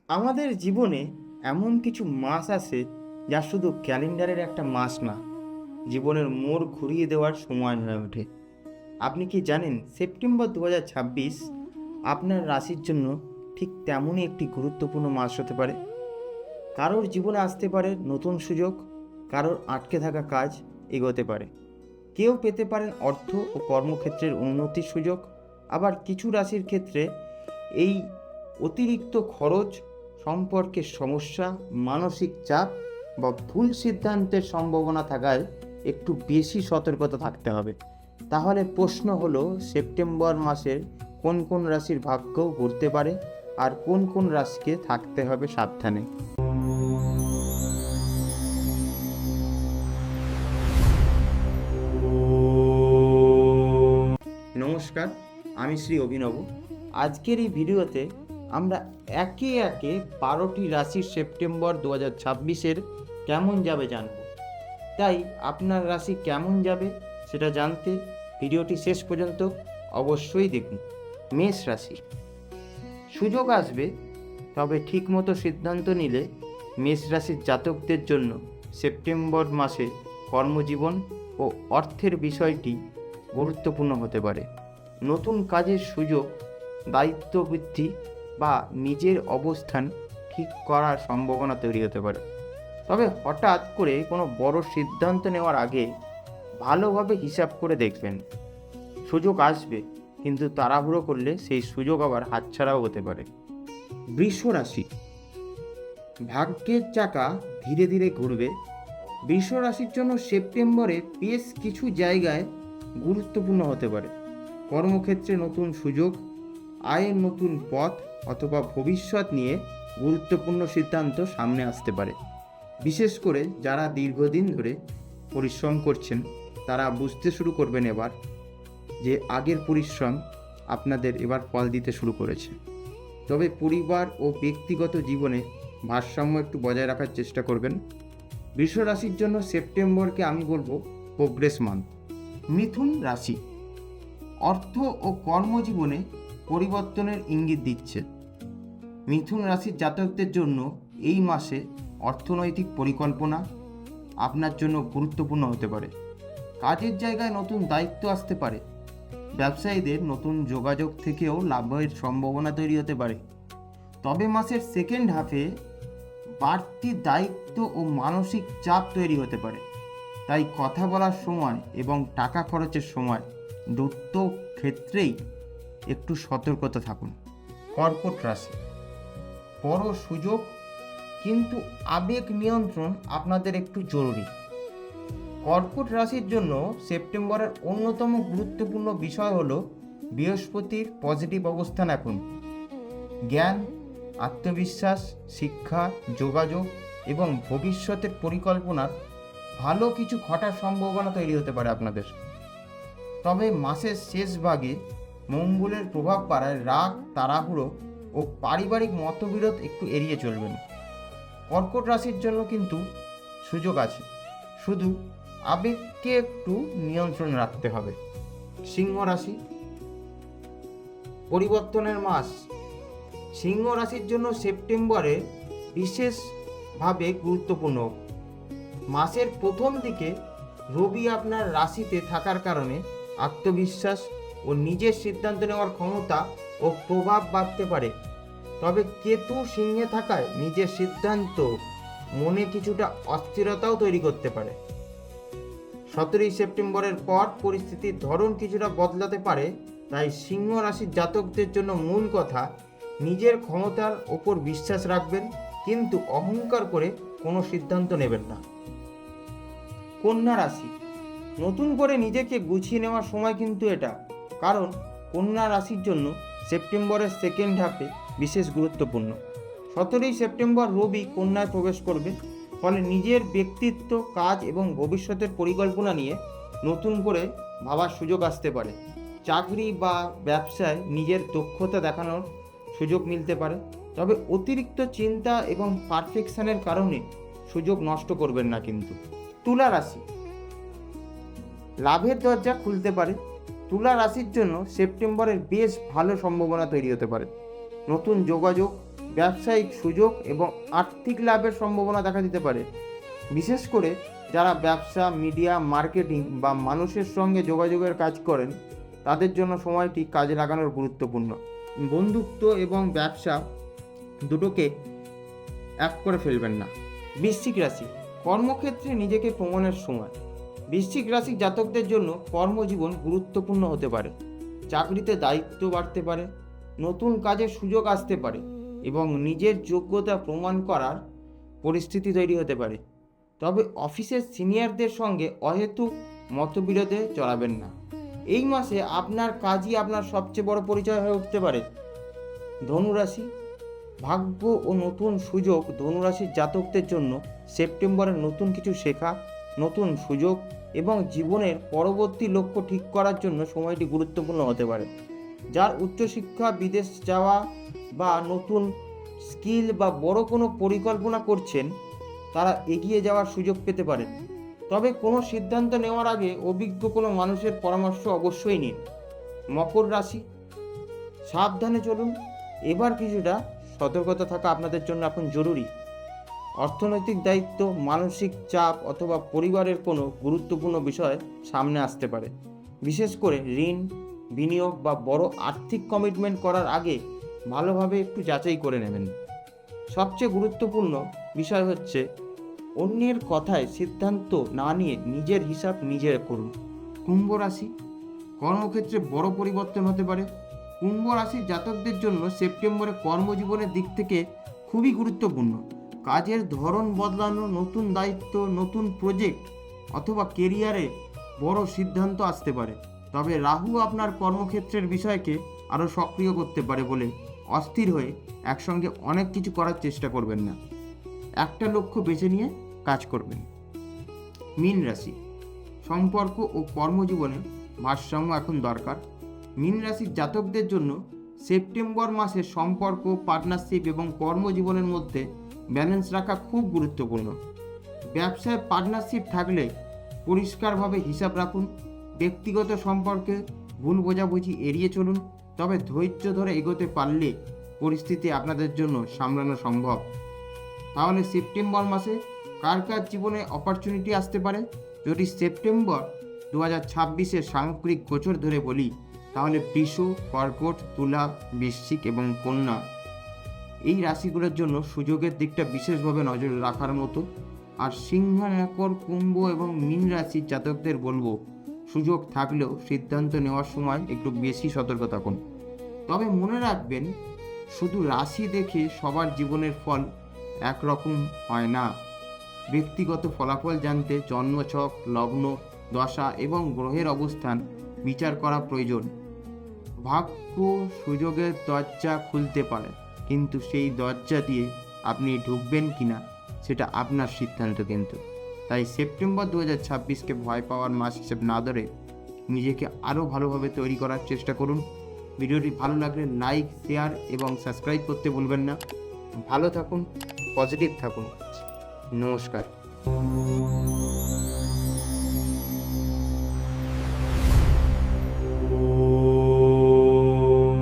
আমাদের জীবনে এমন কিছু মাস আসে যা শুধু ক্যালেন্ডারের একটা মাস না, জীবনের মোড় ঘুরিয়ে দেওয়ার সময় হয়ে ওঠে। আপনি কি জানেন সেপ্টেম্বর 2026 আপনার রাশির জন্য ঠিক তেমনই একটি গুরুত্বপূর্ণ মাস হতে পারে। কারোর জীবনে আসতে পারে নতুন সুযোগ, কারোর আটকে থাকা কাজ এগোতে পারে। কেউ পেতে পারেন অর্থ ও কর্মক্ষেত্রের উন্নতির সুযোগ, আবার কিছু রাশির ক্ষেত্রে এই অতিরিক্ত খরচ, সম্পর্কের সমস্যা, মানসিক চাপ বা ভুল সিদ্ধান্তের সম্ভাবনা থাকায় একটু বেশি সতর্কতা থাকতে হবে। তাহলে প্রশ্ন হলো, সেপ্টেম্বর মাসের কোন কোন রাশির ভাগ্য ঘুরতে পারে আর কোন কোন রাশিকে থাকতে হবে সাবধানে। নমস্কার, আমি শ্রী অভিনব। আজকের এই ভিডিওতে আমরা একে একে 12টি রাশির সেপ্টেম্বর 2026-এর কেমন যাবে জানব। তাই আপনার রাশি কেমন যাবে সেটা জানতে ভিডিওটি শেষ পর্যন্ত অবশ্যই দেখুন। মেষ রাশি, সুযোগ আসবে, তবে ঠিকমতো সিদ্ধান্ত নিলে মেষ রাশির জাতকদের জন্য সেপ্টেম্বর মাসে কর্মজীবন ও অর্থের বিষয়টি গুরুত্বপূর্ণ হতে পারে। নতুন কাজের সুযোগ, দায়িত্ব বৃদ্ধি বা নিজের অবস্থান ঠিক করার সম্ভাবনা তৈরি হতে পারে। তবে হঠাৎ করে কোনো বড় সিদ্ধান্ত নেওয়ার আগে ভালোভাবে হিসাব করে দেখবেন। সুযোগ আসবে, কিন্তু তাড়াহুড়ো করলে সেই সুযোগ আবার হাতছাড়াও হতে পারে। বৃষ রাশি, ভাগ্যের চাকা ধীরে ধীরে ঘুরবে। বৃষ রাশির জন্য সেপ্টেম্বরে বেশ কিছু জায়গায় গুরুত্বপূর্ণ হতে পারে। কর্মক্ষেত্রে নতুন সুযোগ, আয়ের নতুন পথ অথবা ভবিষ্যৎ নিয়ে গুরুত্বপূর্ণ সিদ্ধান্ত সামনে আসতে পারে। বিশেষ করে যারা দীর্ঘদিন ধরে পরিশ্রম করছেন তারা বুঝতে শুরু করবেন এবার যে আগের পরিশ্রম আপনাদের এবার ফল দিতে শুরু করেছে। তবে পরিবার ও ব্যক্তিগত জীবনে ভারসাম্য একটু বজায় রাখার চেষ্টা করবেন। বৃষ রাশির জন্য সেপ্টেম্বরকে আমি বলবো প্রোগ্রেস মান্থ। মিথুন রাশি, অর্থ ও কর্মজীবনে পরিবর্তনের ইঙ্গিত দিচ্ছে। মিথুন রাশির জাতকদের জন্য এই মাসে অর্থনৈতিক পরিকল্পনা আপনার জন্য গুরুত্বপূর্ণ হতে পারে। কাজের জায়গায় নতুন দায়িত্ব আসতে পারে। ব্যবসায়ীদের নতুন যোগাযোগ থেকেও লাভের সম্ভাবনা তৈরি হতে পারে। তবে মাসের সেকেন্ড হাফে বাড়তি দায়িত্ব ও মানসিক চাপ তৈরি হতে পারে। তাই কথা বলার সময় এবং টাকা খরচের সময় দুটো ক্ষেত্রেই একটু সতর্কতা থাকুন। কর্কট রাশি, বড় সুযোগ, কিন্তু আবেগ নিয়ন্ত্রণ আপনাদের একটু জরুরি। কর্কট রাশির জন্য সেপ্টেম্বরের অন্যতম গুরুত্বপূর্ণ বিষয় হলো বৃহস্পতির পজিটিভ অবস্থান। এখন জ্ঞান, আত্মবিশ্বাস, শিক্ষা, যোগাযোগ এবং ভবিষ্যতের পরিকল্পনার ভালো কিছু ঘটার সম্ভাবনা তৈরি হতে পারে আপনাদের। তবে মাসের শেষ ভাগে মঙ্গলের প্রভাব পাড়ায় রাগ, তাড়াহুড়ো ও পারিবারিক মতবিরোধ একটু এড়িয়ে চলবেন। কর্কট রাশির জন্য কিন্তু সুযোগ আছে, শুধু আবেগকে একটু নিয়ন্ত্রণে রাখতে হবে। সিংহ রাশি, পরিবর্তনের মাস। সিংহ রাশির জন্য সেপ্টেম্বরে বিশেষভাবে গুরুত্বপূর্ণ। মাসের প্রথম দিকে রবি আপনার রাশিতে থাকার কারণে আত্মবিশ্বাস ও নিজের সিদ্ধান্ত নেওয়ার ক্ষমতা ও প্রভাব বাড়তে পারে। তবে কেতু সিংহে থাকায় নিজের সিদ্ধান্ত মনে কিছুটা অস্থিরতাও তৈরি করতে পারে। 17ই সেপ্টেম্বরের পর পরিস্থিতির ধরন কিছুটা বদলাতে পারে। তাই সিংহ রাশির জাতকদের জন্য মূল কথা, নিজের ক্ষমতার ওপর বিশ্বাস রাখবেন, কিন্তু অহংকার করে কোনো সিদ্ধান্ত নেবেন না। কন্যা রাশি, নতুন করে নিজেকে গুছিয়ে নেওয়ার সময় কিন্তু এটা, কারণ কন্যা রাশির জন্য সেপ্টেম্বরের সেকেন্ড হাফে বিশেষ গুরুত্বপূর্ণ। 17ই সেপ্টেম্বর রবি কন্যায় প্রবেশ করবে, ফলে নিজের ব্যক্তিত্ব, কাজ এবং ভবিষ্যতের পরিকল্পনা নিয়ে নতুন করে ভাবার সুযোগ আসতে পারে। চাকরি বা ব্যবসায় নিজের দক্ষতা দেখানোর সুযোগ মিলতে পারে। তবে অতিরিক্ত চিন্তা এবং পারফেকশনের কারণে সুযোগ নষ্ট করবেন না কিন্তু। তুলা রাশি, লাভের দরজা খুলতে পারে। তুলা রাশির জন্য সেপ্টেম্বরের বেশ ভালো সম্ভাবনা তৈরি হতে পারে। নতুন যোগাযোগ ব্যবসায়িক সুযোগ এবং আর্থিক লাভের সম্ভাবনা দেখা দিতে পারে। বিশেষ করে যারা ব্যবসা, মিডিয়া, মার্কেটিং বা মানুষের সঙ্গে যোগাযোগের কাজ করেন তাদের জন্য সময়টি কাজে লাগানোর গুরুত্বপূর্ণ। বন্ধুত্ব এবং ব্যবসা দুটোকে এক করে ফেলবেন না। বৃশ্চিক রাশি, কর্মক্ষেত্রে নিজেকে প্রমাণের সময়। বৃশ্চিক রাশির জাতকদের জন্য কর্মজীবন গুরুত্বপূর্ণ হতে পারে। চাকরিতে দায়িত্ব বাড়তে পারে, নতুন কাজের সুযোগ আসতে পারে এবং নিজের যোগ্যতা প্রমাণ করার পরিস্থিতি তৈরি হতে পারে। তবে অফিসের সিনিয়রদের সঙ্গে অহেতুক মতবিরোধে জড়াবেন না। এই মাসে আপনার কাজই আপনার সবচেয়ে বড় পরিচয় হয়ে উঠতে পারে। ধনুরাশি, ভাগ্য ও নতুন সুযোগ। ধনুরাশির জাতকদের জন্য সেপ্টেম্বরে নতুন কিছু শেখা, নতুন সুযোগ এবং জীবনের পরবর্তী লক্ষ্য ঠিক করার জন্য সময়টি গুরুত্বপূর্ণ হতে পারে। যার উচ্চশিক্ষা, বিদেশ যাওয়া বা নতুন স্কিল বা বড় কোনো পরিকল্পনা করছেন তারা এগিয়ে যাওয়ার সুযোগ পেতে পারেন। তবে কোনো সিদ্ধান্ত নেওয়ার আগে অভিজ্ঞ কোনো মানুষের পরামর্শ অবশ্যই নিন। মকর রাশি, সাবধানে চলুন। এবার কিছুটা সতর্কতা থাকা আপনাদের জন্য এখন জরুরি। অর্থনৈতিক দায়িত্ব, মানসিক চাপ অথবা পরিবারের কোনো গুরুত্বপূর্ণ বিষয় সামনে আসতে পারে। বিশেষ করে ঋণ, বিনিয়োগ বা বড় আর্থিক কমিটমেন্ট করার আগে ভালোভাবে একটু যাচাই করে নেবেন। সবচেয়ে গুরুত্বপূর্ণ বিষয় হচ্ছে অন্যের কথায় সিদ্ধান্ত না নিয়ে নিজের হিসাব নিজে করুন। কুম্ভ রাশি, কর্মক্ষেত্রে বড় পরিবর্তন হতে পারে। কুম্ভ রাশির জাতকদের জন্য সেপ্টেম্বরে কর্মজীবনের দিক থেকে খুবই গুরুত্বপূর্ণ। কাজের ধরন বদলানো, নতুন দায়িত্ব, নতুন প্রজেক্ট অথবা কেরিয়ারে বড় সিদ্ধান্ত আসতে পারে। তবে রাহু আপনার কর্মক্ষেত্রের বিষয়কে আরও সক্রিয় করতে পারে বলে অস্থির হয়ে একসঙ্গে অনেক কিছু করার চেষ্টা করবেন না। একটা লক্ষ্য বেছে নিয়ে কাজ করবেন। মীন রাশি, সম্পর্ক ও কর্মজীবনে ভারসাম্য এখন দরকার। মীন রাশির জাতকদের জন্য সেপ্টেম্বর মাসে সম্পর্ক, পার্টনারশিপ এবং কর্মজীবনের মধ্যে ব্যালেন্স রাখা খুব গুরুত্বপূর্ণ। ব্যবসায় পার্টনারশিপ থাকলে পরিষ্কারভাবে হিসাব রাখুন। ব্যক্তিগত সম্পর্কে ভুল বোঝাবুঝি এড়িয়ে চলুন। তবে ধৈর্য ধরে এগোতে পারলে পরিস্থিতি আপনাদের জন্য সামলানো সম্ভব। তাহলে সেপ্টেম্বর মাসে কার কার জীবনে অপরচুনিটি আসতে পারে? যদি সেপ্টেম্বর 2026-এর সামগ্রিক গোচর ধরে বলি তাহলে বৃষ, কর্কট, তুলা, বৃশ্চিক এবং কন্যা এই রাশিগুলোর জন্য সুযোগের দিকটা বিশেষভাবে নজর রাখার মতো। আর সিংহ, মকর, কুম্ভ এবং মীন রাশির জাতকদের বলবো সুযোগ থাকলেও সিদ্ধান্ত নেওয়ার সময় একটু বেশি সতর্ক থাকুন। তবে মনে রাখবেন, শুধু রাশি দেখে সবার জীবনের ফল একরকম হয় না। ব্যক্তিগত ফলাফল জানতে জন্মছক, লগ্ন, দশা এবং গ্রহের অবস্থান বিচার করা প্রয়োজন। ভাগ্য সুযোগের দরজা খুলতে পারে, কিন্তু সেই দরজা দিয়ে আপনি ঢুকবেন কিনা সেটা আপনার সিদ্ধান্ত। কিন্তু তাই সেপ্টেম্বর 2026-কে ভয় পাওয়ার মাস হিসেবে না ধরে নিজেকে আরও ভালোভাবে তৈরি করার চেষ্টা করুন। ভিডিওটি ভালো লাগলে লাইক, শেয়ার এবং সাবস্ক্রাইব করতে ভুলবেন না। ভালো থাকুন, পজিটিভ থাকুন। নমস্কার।